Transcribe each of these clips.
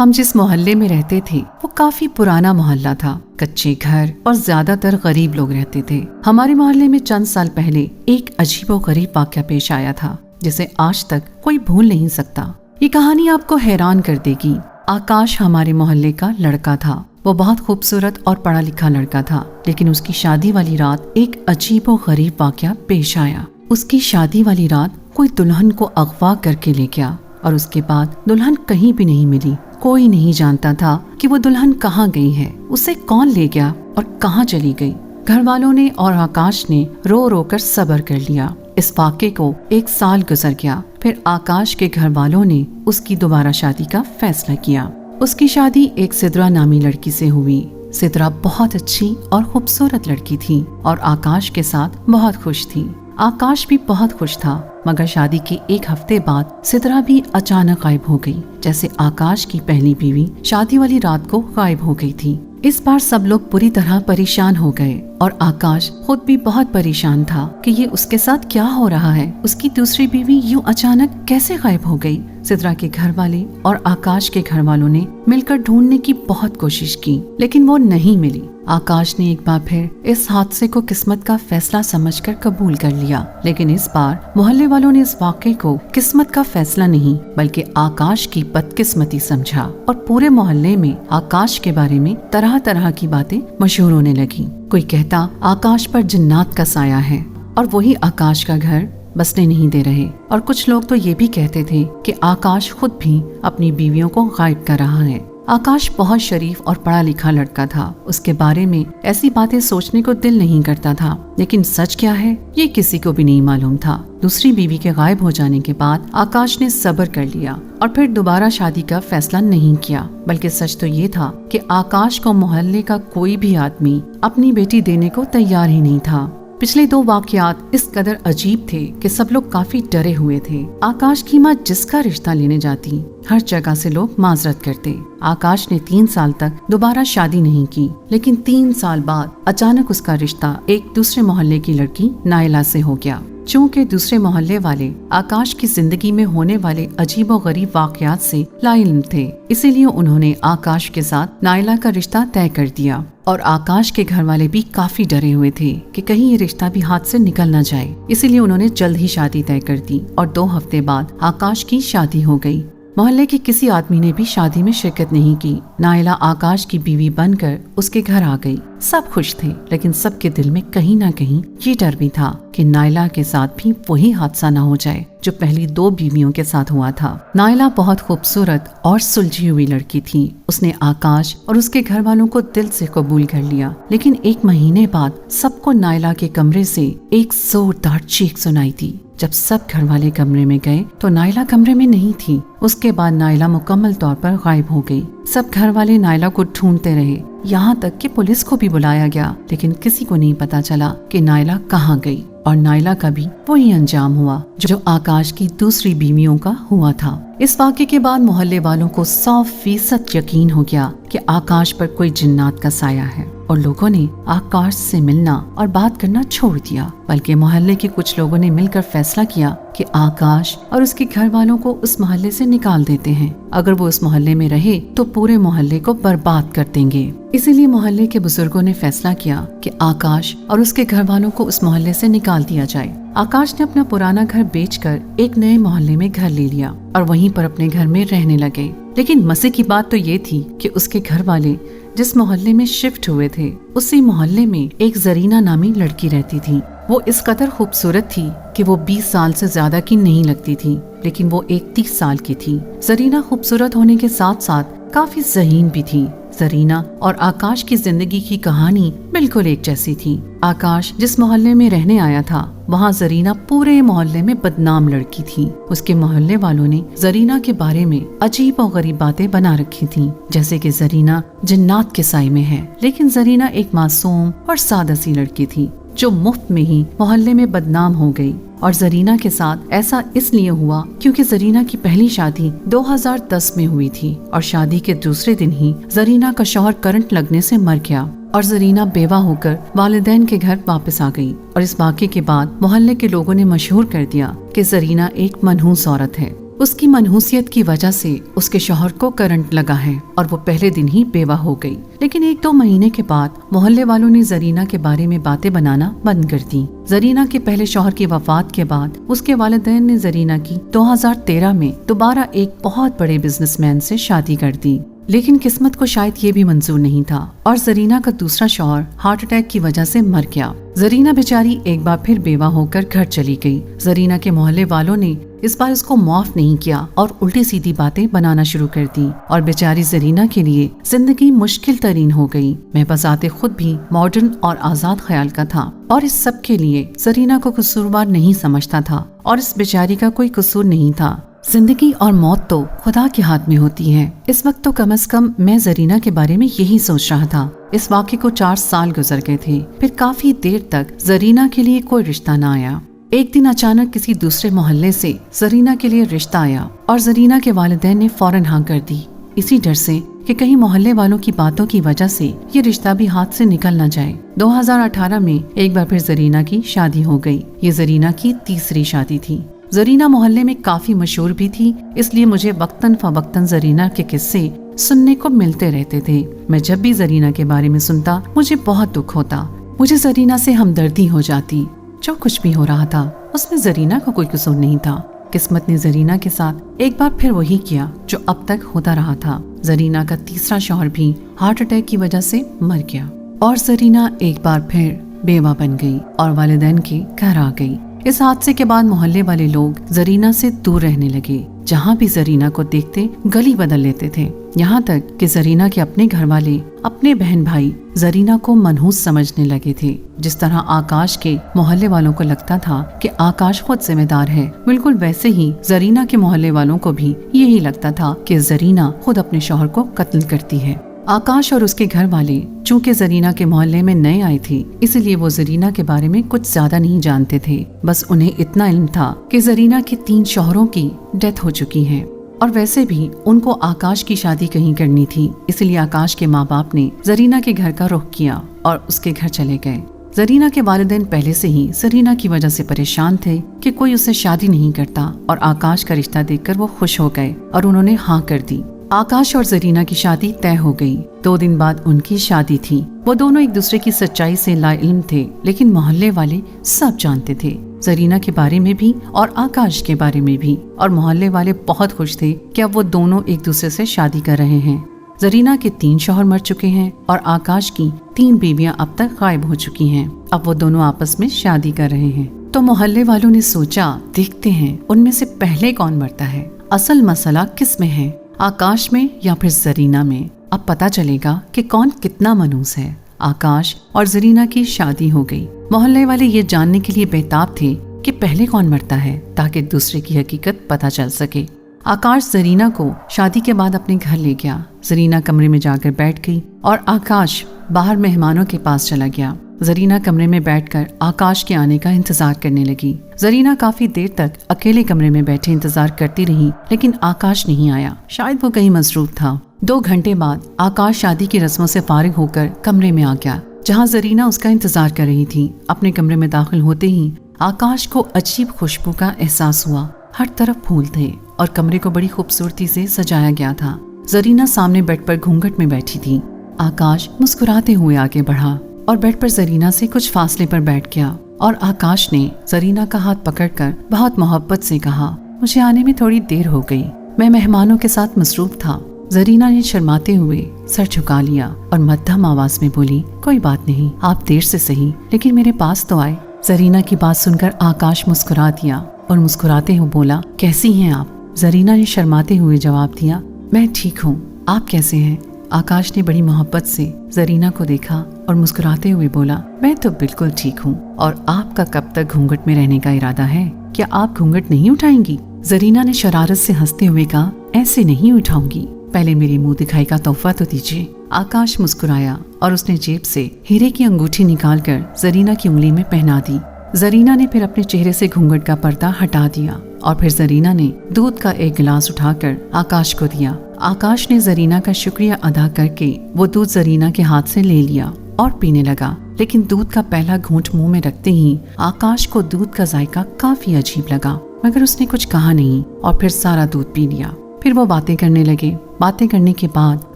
हम जिस मोहल्ले में रहते थे वो काफी पुराना मोहल्ला था। कच्चे घर और ज्यादातर गरीब लोग रहते थे। हमारे मोहल्ले में चंद साल पहले एक अजीबोगरीब वाकया पेश आया था जिसे आज तक कोई भूल नहीं सकता। ये कहानी आपको हैरान कर देगी। आकाश हमारे मोहल्ले का लड़का था। वो बहुत खूबसूरत और पढ़ा लिखा लड़का था, लेकिन उसकी शादी वाली रात एक अजीबोगरीब वाकया पेश आया। उसकी शादी वाली रात कोई दुल्हन को अगवा करके ले गया और उसके बाद दुल्हन कहीं भी नहीं मिली। कोई नहीं जानता था कि वो दुल्हन कहाँ गई है, उसे कौन ले गया और कहाँ चली गई। घर वालों ने और आकाश ने रो रो कर सब्र कर लिया। इस वाक़े को 1 साल गुजर गया। फिर आकाश के घर वालों ने उसकी दोबारा शादी का फैसला किया। उसकी शादी एक सिद्रा नामी लड़की से हुई। सिद्रा बहुत अच्छी और खूबसूरत लड़की थी और आकाश के साथ बहुत खुश थी। आकाश भी बहुत खुश था, मगर शादी के 1 हफ्ते बाद सिद्रा भी अचानक गायब हो गई, जैसे आकाश की पहली बीवी शादी वाली रात को गायब हो गई थी। इस बार सब लोग पूरी तरह परेशान हो गए और आकाश खुद भी बहुत परेशान था कि ये उसके साथ क्या हो रहा है। उसकी दूसरी बीवी यूं अचानक कैसे गायब हो गई। सिद्रा के घर वाले और आकाश के घर वालों ने मिलकर ढूंढने की बहुत कोशिश की, लेकिन वो नहीं मिली। आकाश ने एक बार फिर इस हादसे को किस्मत का फैसला समझकर कबूल कर लिया, लेकिन इस बार मोहल्ले वालों ने इस वाक़े को किस्मत का फैसला नहीं बल्कि आकाश की बदकिस्मती समझा और पूरे मोहल्ले में आकाश के बारे में तरह तरह की बातें मशहूर होने लगी। कोई कहता आकाश पर जिन्नात का साया है और वही आकाश का घर बसने नहीं दे रहे, और कुछ लोग तो ये भी कहते थे कि आकाश खुद भी अपनी बीवियों को गायब कर रहा है। आकाश बहुत शरीफ और पढ़ा लिखा लड़का था। उसके बारे में ऐसी बातें सोचने को दिल नहीं करता था, लेकिन सच क्या है ये किसी को भी नहीं मालूम था। दूसरी बीवी के गायब हो जाने के बाद आकाश ने सब्र कर लिया और फिर दोबारा शादी का फैसला नहीं किया, बल्कि सच तो ये था कि आकाश को मोहल्ले का कोई भी आदमी अपनी बेटी देने को तैयार ही नहीं था। पिछले 2 वाकयात इस कदर अजीब थे कि सब लोग काफी डरे हुए थे। आकाश की माँ जिसका रिश्ता लेने जाती, हर जगह से लोग माजरत करते। आकाश ने 3 साल तक दोबारा शादी नहीं की, लेकिन 3 साल बाद अचानक उसका रिश्ता एक दूसरे मोहल्ले की लड़की नायला से हो गया। चूँकि दूसरे मोहल्ले वाले आकाश की जिंदगी में होने वाले अजीबोगरीब वाकयात से लाइल्म थे, इसीलिए उन्होंने आकाश के साथ नायला का रिश्ता तय कर दिया। और आकाश के घर वाले भी काफी डरे हुए थे कि कहीं ये रिश्ता भी हाथ से निकल न जाए, इसीलिए उन्होंने जल्द ही शादी तय कर दी और 2 हफ्ते बाद आकाश की शादी हो गई। मोहल्ले के किसी आदमी ने भी शादी में शिरकत नहीं की। नायला आकाश की बीवी बनकर उसके घर आ गई। सब खुश थे, लेकिन सबके दिल में कहीं ना कहीं ये डर भी था कि नायला के साथ भी वही हादसा न हो जाए जो पहली 2 बीवियों के साथ हुआ था। नायला बहुत खूबसूरत और सुलझी हुई लड़की थी। उसने आकाश और उसके घर वालों को दिल से कबूल कर लिया, लेकिन 1 महीने बाद सबको नायला के कमरे से एक जोरदार चीख सुनाई दी। जब सब घर वाले कमरे में गए तो नायला कमरे में नहीं थी। उसके बाद नायला मुकम्मल तौर पर गायब हो गई। सब घर वाले नायला को ढूंढते रहे, यहाँ तक कि पुलिस को भी बुलाया गया, लेकिन किसी को नहीं पता चला कि नायला कहाँ गई। और नायला का भी वही अंजाम हुआ जो आकाश की दूसरी बीवियों का हुआ था। इस वाक़े के बाद मोहल्ले वालों को 100% यकीन हो गया कि आकाश पर कोई जिन्नात का साया है, और लोगों ने आकाश से मिलना और बात करना छोड़ दिया। बल्कि मोहल्ले के कुछ लोगों ने मिलकर फैसला किया कि आकाश और उसके घर वालों को उस मोहल्ले से निकाल देते हैं। अगर वो उस मोहल्ले में रहे तो पूरे मोहल्ले को बर्बाद कर देंगे। इसीलिए मोहल्ले के बुजुर्गों ने फैसला किया कि आकाश और उसके घर वालों को उस मोहल्ले से निकाल दिया जाए। आकाश ने अपना पुराना घर बेचकर एक नए मोहल्ले में घर ले लिया और वहीं पर अपने घर में रहने लगे। लेकिन मजे की बात तो ये थी कि उसके घर वाले जिस मोहल्ले में शिफ्ट हुए थे, उसी मोहल्ले में एक जरीना नामी लड़की रहती थी। वो इस कदर खूबसूरत थी कि वो 20 साल से ज्यादा की नहीं लगती थी, लेकिन वो 31 साल की थी। जरीना खूबसूरत होने के साथ साथ काफी ज़हीन भी थी। जरीना और आकाश की जिंदगी की कहानी बिल्कुल एक जैसी थी। आकाश जिस मोहल्ले में रहने आया था, वहाँ जरीना पूरे मोहल्ले में बदनाम लड़की थी। उसके मोहल्ले वालों ने जरीना के बारे में अजीब और गरीब बातें बना रखी थी, जैसे कि जरीना जिन्नात के साए में है। लेकिन जरीना एक मासूम और सादा सी लड़की थी जो मुफ्त में ही मोहल्ले में बदनाम हो गई। और जरीना के साथ ऐसा इसलिए हुआ क्योंकि जरीना की पहली शादी 2010 में हुई थी और शादी के दूसरे दिन ही जरीना का शौहर करंट लगने से मर गया और जरीना बेवा होकर वालिदैन के घर वापस आ गई। और इस वाक़े के बाद मोहल्ले के लोगों ने मशहूर कर दिया कि जरीना एक मनहूस औरत है। उसकी मनहूसियत की वजह से उसके शौहर को करंट लगा है और वो पहले दिन ही बेवा हो गई। लेकिन 1-2 महीने के बाद मोहल्ले वालों ने जरीना के बारे में बातें बनाना बंद कर दी। जरीना के पहले शौहर की वफात के बाद उसके वालिदैन ने जरीना की 2013 में दोबारा एक बहुत बड़े बिजनेसमैन से शादी कर दी। लेकिन किस्मत को शायद ये भी मंजूर नहीं था और जरीना का दूसरा शौहर हार्ट अटैक की वजह से मर गया। जरीना बेचारी एक बार फिर बेवा होकर घर चली गई। जरीना के मोहल्ले वालों ने इस बार उसको माफ नहीं किया और उल्टी सीधी बातें बनाना शुरू कर दी और बेचारी जरीना के लिए जिंदगी मुश्किल तरीन हो गई। महबूजात खुद भी मॉडर्न और आजाद ख्याल का था और इस सब के लिए जरीना को कसूरवार नहीं समझता था और इस बेचारी का कोई कसूर नहीं था। जिंदगी और मौत तो खुदा के हाथ में होती है। इस वक्त तो कम से कम मैं जरीना के बारे में यही सोच रहा था। इस वाक़े को 4 साल गुजर गए थे। फिर काफी देर तक जरीना के लिए कोई रिश्ता न आया। एक दिन अचानक किसी दूसरे मोहल्ले से जरीना के लिए रिश्ता आया और जरीना के वालिदैन ने फौरन हाँ कर दी, इसी डर से कि कहीं मोहल्ले वालों की बातों की वजह से ये रिश्ता भी हाथ से निकल न जाए। 2018 में एक बार फिर जरीना की शादी हो गई। ये जरीना की तीसरी शादी थी। जरीना मोहल्ले में काफी मशहूर भी थी, इसलिए मुझे वक्तन फवक्तन जरीना के किस्से सुनने को मिलते रहते थे। मैं जब भी जरीना के बारे में सुनता मुझे बहुत दुख होता। मुझे जरीना से हमदर्दी हो जाती। जो कुछ भी हो रहा था उसमें जरीना का कोई कसूर नहीं था। किस्मत ने जरीना के साथ एक बार फिर वही किया जो अब तक होता रहा था। जरीना का तीसरा शौहर भी हार्ट अटैक की वजह से मर गया और जरीना एक बार फिर बेवा बन गई और वालिदैन के घर आ गई। इस हादसे के बाद मोहल्ले वाले लोग जरीना से दूर रहने लगे। जहाँ भी जरीना को देखते गली बदल लेते थे। यहाँ तक कि जरीना के अपने घर वाले, अपने बहन भाई जरीना को मनहूस समझने लगे थे। जिस तरह आकाश के मोहल्ले वालों को लगता था कि आकाश खुद जिम्मेदार है, बिल्कुल वैसे ही जरीना के मोहल्ले वालों को भी यही लगता था कि जरीना खुद अपने शौहर को कत्ल करती है। आकाश और उसके घर वाले चूंकि जरीना के मोहल्ले में नए आए थे, इसलिए वो जरीना के बारे में कुछ ज्यादा नहीं जानते थे। बस उन्हें इतना इल्म था कि जरीना के 3 शौहरों की डेथ हो चुकी है और वैसे भी उनको आकाश की शादी कहीं करनी थी। इसलिए आकाश के माँ बाप ने जरीना के घर का रुख किया और उसके घर चले गए। जरीना के वालिदैन पहले से ही जरीना की वजह से परेशान थे कि कोई उससे शादी नहीं करता और आकाश का रिश्ता देखकर वो खुश हो गए और उन्होंने हाँ कर दी। आकाश और जरीना की शादी तय हो गई। 2 दिन बाद उनकी शादी थी। वो दोनों एक दूसरे की सच्चाई से लाइल्म थे, लेकिन मोहल्ले वाले सब जानते थे, जरीना के बारे में भी और आकाश के बारे में भी। और मोहल्ले वाले बहुत खुश थे कि अब वो दोनों एक दूसरे से शादी कर रहे हैं। जरीना के 3 शौहर मर चुके हैं और आकाश की 3 बीवियां अब तक गायब हो चुकी हैं। अब वो दोनों आपस में शादी कर रहे हैं। तो मोहल्ले वालों ने सोचा, देखते हैं उनमें से पहले कौन मरता है। असल मसला किस में है, आकाश में या फिर जरीना में। अब पता चलेगा कि कौन कितना मनहूस है। आकाश और जरीना की शादी हो गई। मोहल्ले वाले ये जानने के लिए बेताब थे कि पहले कौन मरता है, ताकि दूसरे की हकीकत पता चल सके। आकाश जरीना को शादी के बाद अपने घर ले गया। जरीना कमरे में जाकर बैठ गई और आकाश बाहर मेहमानों के पास चला गया। जरीना कमरे में बैठकर आकाश के आने का इंतजार करने लगी। जरीना काफी देर तक अकेले कमरे में बैठे इंतजार करती रही, लेकिन आकाश नहीं आया। शायद वो कहीं मसरूफ था। 2 घंटे बाद आकाश शादी की रस्मों से फारिग होकर कमरे में आ गया, जहाँ जरीना उसका इंतजार कर रही थी। अपने कमरे में दाखिल होते ही आकाश को अजीब खुशबू का एहसास हुआ। हर तरफ फूल थे और कमरे को बड़ी खूबसूरती से सजाया गया था। जरीना सामने बेड पर घूंघट में बैठी थी। आकाश मुस्कुराते हुए आगे बढ़ा और बेड पर जरीना से कुछ फासले पर बैठ गया और आकाश ने जरीना का हाथ पकड़कर बहुत मोहब्बत से कहा, मुझे आने में थोड़ी देर हो गई, मैं मेहमानों के साथ मसरूफ था। जरीना ने शर्माते हुए सर झुका लिया और मध्यम आवाज में बोली, कोई बात नहीं, आप देर से सही लेकिन मेरे पास तो आए। जरीना की बात सुनकर आकाश मुस्कुरा दिया और मुस्कुराते हुए बोला, कैसी हैं आप? जरीना ने शर्माते हुए जवाब दिया, मैं ठीक हूँ, आप कैसे हैं? आकाश ने बड़ी मोहब्बत से जरीना को देखा और मुस्कुराते हुए बोला, मैं तो बिल्कुल ठीक हूँ। और आपका कब तक घूंघट में रहने का इरादा है? क्या आप घूंघट नहीं उठाएंगी? जरीना ने शरारत से हंसते हुए कहा, ऐसे नहीं उठाऊंगी, पहले मेरे मुंह दिखाई का तोहफा तो दीजिए। आकाश मुस्कुराया और उसने जेब से हीरे की अंगूठी निकालकर जरीना की उंगली में पहना दी। जरीना ने फिर अपने चेहरे से घूंघट का पर्दा हटा दिया और फिर जरीना ने दूध का एक गिलास उठाकर आकाश को दिया। आकाश ने जरीना का शुक्रिया अदा करके वो दूध जरीना के हाथ से ले लिया और पीने लगा। लेकिन दूध का पहला घूंट मुंह में रखते ही आकाश को दूध का जायका काफी अजीब लगा। मगर उसने कुछ कहा नहीं और फिर सारा दूध पी लिया। फिर वो बातें करने लगे। बातें करने के बाद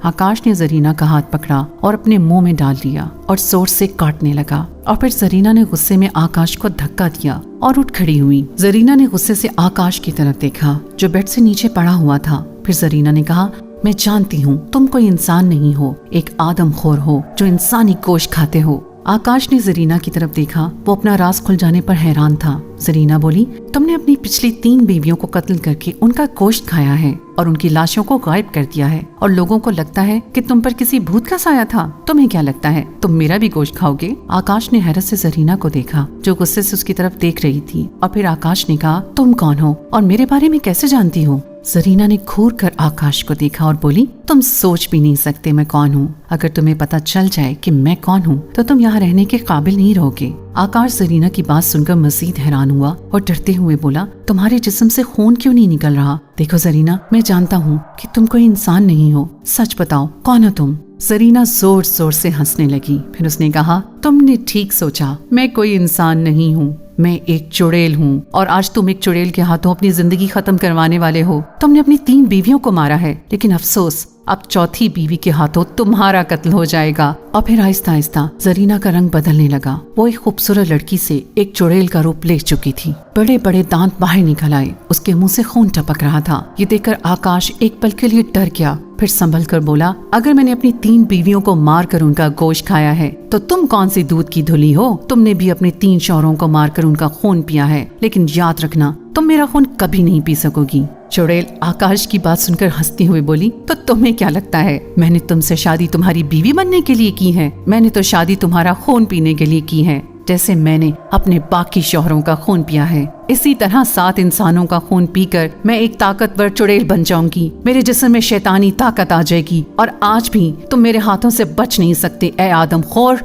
आकाश ने जरीना का हाथ पकड़ा और अपने मुंह में डाल लिया और जोर से काटने लगा। और फिर जरीना ने गुस्से में आकाश को धक्का दिया और उठ खड़ी हुई। जरीना ने गुस्से से आकाश की तरफ देखा जो बेड से नीचे पड़ा हुआ था। फिर जरीना ने कहा, मैं जानती हूँ तुम कोई इंसान नहीं हो, एक आदमखोर हो जो इंसानी गोश्त खाते हो। आकाश ने जरीना की तरफ देखा। वो अपना राज खुल जाने पर हैरान था। जरीना बोली, तुमने अपनी पिछली 3 बीवियों को कत्ल करके उनका गोश्त खाया है और उनकी लाशों को गायब कर दिया है और लोगों को लगता है कि तुम पर किसी भूत का साया था। तुम्हें क्या लगता है तुम मेरा भी गोश्त खाओगे? आकाश ने हैरत से जरीना को देखा जो गुस्से से उसकी तरफ देख रही थी। और फिर आकाश ने कहा, तुम कौन हो और मेरे बारे में कैसे जानती हो? जरीना ने घूर कर आकाश को देखा और बोली, तुम सोच भी नहीं सकते मैं कौन हूँ। अगर तुम्हें पता चल जाए कि मैं कौन हूँ तो तुम यहाँ रहने के काबिल नहीं रहोगे। आकाश जरीना की बात सुनकर मजीद हैरान हुआ और डरते हुए बोला, तुम्हारे जिस्म से खून क्यों नहीं निकल रहा? देखो जरीना, मैं जानता हूँ कि तुम कोई इंसान नहीं हो। सच बताओ, कौन हो तुम? जरीना जोर जोर से हंसने लगी। फिर उसने कहा, तुमने ठीक सोचा, मैं कोई इंसान नहीं हूँ, मैं एक चुड़ैल हूँ और आज तुम एक चुड़ैल के हाथों अपनी जिंदगी खत्म करवाने वाले हो। तुमने अपनी 3 बीवियों को मारा है, लेकिन अफसोस अब 4थी बीवी के हाथों तुम्हारा कत्ल हो जाएगा। और फिर आहिस्ता आहिस्ता जरीना का रंग बदलने लगा। वो एक खूबसूरत लड़की से एक चुड़ैल का रूप ले चुकी थी। बड़े बड़े दांत बाहर निकल आए, उसके मुंह से खून टपक रहा था। ये देखकर आकाश एक पल के लिए डर गया। फिर संभल कर बोला, अगर मैंने अपनी 3 बीवियों को मार कर उनका गोश्त खाया है तो तुम कौन सी दूध की धुली हो? तुमने भी अपने 3 शौहरों को मारकर उनका खून पिया है, लेकिन याद रखना तुम मेरा खून कभी नहीं पी सकोगी। चुड़ैल आकाश की बात सुनकर हंसती हुई बोली, तो तुम्हें क्या लगता है मैंने तुमसे शादी तुम्हारी बीवी बनने के लिए की है? मैंने तो शादी तुम्हारा खून पीने के लिए की है। जैसे मैंने अपने बाकी शौहरों का खून पिया है, इसी तरह 7 इंसानों का खून पीकर मैं एक ताकतवर चुड़ैल बन जाऊंगी। मेरे जिस्म में शैतानी ताकत आ जाएगी और आज भी तुम मेरे हाथों से बच नहीं सकते, ए आदमखोर।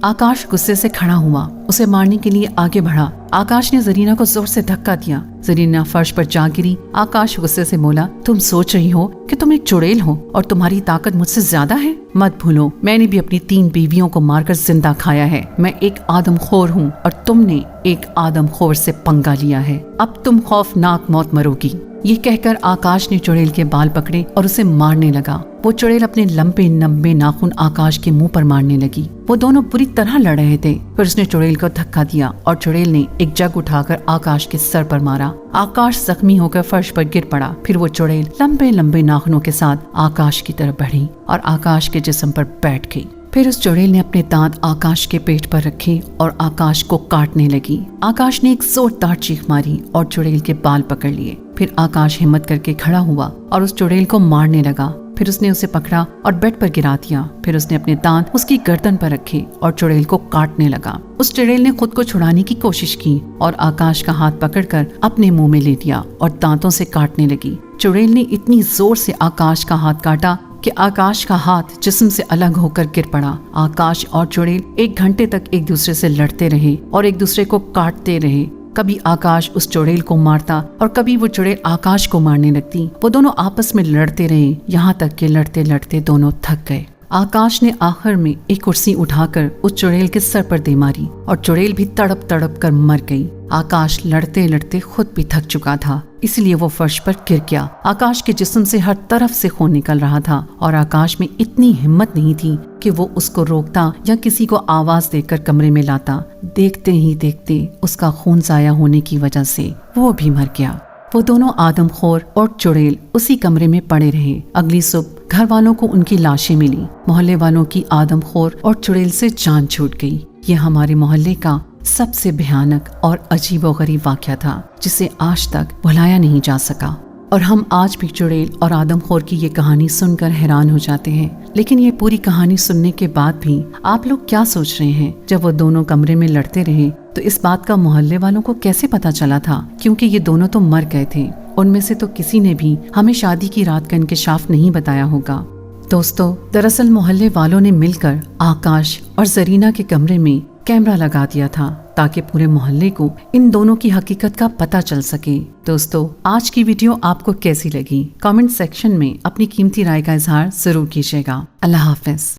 आकाश गुस्से से खड़ा हुआ, उसे मारने के लिए आगे बढ़ा। आकाश ने जरीना को जोर से धक्का दिया। जरीना फर्श पर जा गिरी। आकाश गुस्से से बोला, तुम सोच रही हो कि तुम एक चुड़ैल हो और तुम्हारी ताकत मुझसे ज्यादा है? मत भूलो, मैंने भी अपनी 3 बीवियों को मारकर जिंदा खाया है। मैं एक आदमखोर हूँ और तुमने एक आदमखोर से पंगा लिया है। अब तुम खौफनाक मौत मरोगी। ये कहकर आकाश ने चुड़ैल के बाल पकड़े और उसे मारने लगा। वो चुड़ैल अपने लंबे लंबे नाखून आकाश के मुंह पर मारने लगी। वो दोनों बुरी तरह लड़ रहे थे। फिर उसने चुड़ैल को धक्का दिया और चुड़ैल ने एक जग उठाकर आकाश के सर पर मारा। आकाश जख्मी होकर फर्श पर गिर पड़ा। फिर वो चुड़ैल लंबे लंबे नाखूनों के साथ आकाश की तरफ बढ़ी और आकाश के जिस्म पर बैठ गई। फिर उस चुड़ैल ने अपने दांत आकाश के पेट पर रखे और आकाश को काटने लगी। आकाश ने एक जोरदार चीख मारी और चुड़ैल के बाल पकड़ लिए। फिर आकाश हिम्मत करके खड़ा हुआ और उस चुड़ैल को मारने लगा। फिर उसने उसे पकड़ा और बेड पर गिरा दिया। फिर उसने अपने दांत उसकी गर्दन पर रखे और चुड़ैल को काटने लगा। उस चुड़ैल ने खुद को छुड़ाने की कोशिश की और आकाश का हाथ पकड़कर अपने मुंह में ले लिया और दांतों से काटने लगी। चुड़ैल ने इतनी जोर से आकाश का हाथ काटा कि आकाश का हाथ जिस्म से अलग होकर गिर पड़ा। आकाश और चुड़ैल 1 घंटे तक एक दूसरे से लड़ते रहे और एक दूसरे को काटते रहे। कभी आकाश उस चुड़ैल को मारता और कभी वो चुड़ैल आकाश को मारने लगती। वो दोनों आपस में लड़ते रहे, यहाँ तक कि लड़ते लड़ते दोनों थक गए। आकाश ने आखिर में एक कुर्सी उठाकर उस चुड़ैल के सर पर दे मारी और चुड़ैल भी तड़प तड़प कर मर गई। आकाश लड़ते लड़ते खुद भी थक चुका था, इसलिए वो फर्श पर गिर गया। आकाश के जिस्म से हर तरफ से खून निकल रहा था और आकाश में इतनी हिम्मत नहीं थी कि वो उसको रोकता या किसी को आवाज देकर कमरे में लाता। देखते ही देखते उसका खून जाया होने की वजह से वो भी मर गया। वो दोनों आदमखोर और चुड़ैल उसी कमरे में पड़े रहे। अगली सुबह घर वालों को उनकी लाशें मिली। मोहल्ले वालों की आदमखोर और चुड़ैल से जान छूट गई। ये हमारे मोहल्ले का सबसे भयानक और अजीबोगरीब वाक़या था, जिसे आज तक भुलाया नहीं जा सका। और हम आज भी चुड़ैल और आदमखोर की ये कहानी सुनकर हैरान हो जाते हैं। लेकिन ये पूरी कहानी सुनने के बाद भी आप लोग क्या सोच रहे हैं? जब वो दोनों कमरे में लड़ते रहे तो इस बात का मोहल्ले वालों को कैसे पता चला था? क्योंकि ये दोनों तो मर गए थे। उनमें से तो किसी ने भी हमें शादी की रात का इंकशाफ नहीं बताया होगा। दोस्तों, दरअसल मोहल्ले वालों ने मिलकर आकाश और जरीना के कमरे में कैमरा लगा दिया था ताकि पूरे मोहल्ले को इन दोनों की हकीकत का पता चल सके। दोस्तों, आज की वीडियो आपको कैसी लगी? कमेंट सेक्शन में अपनी कीमती राय का इजहार जरूर कीजिएगा। अल्लाह हाफिज।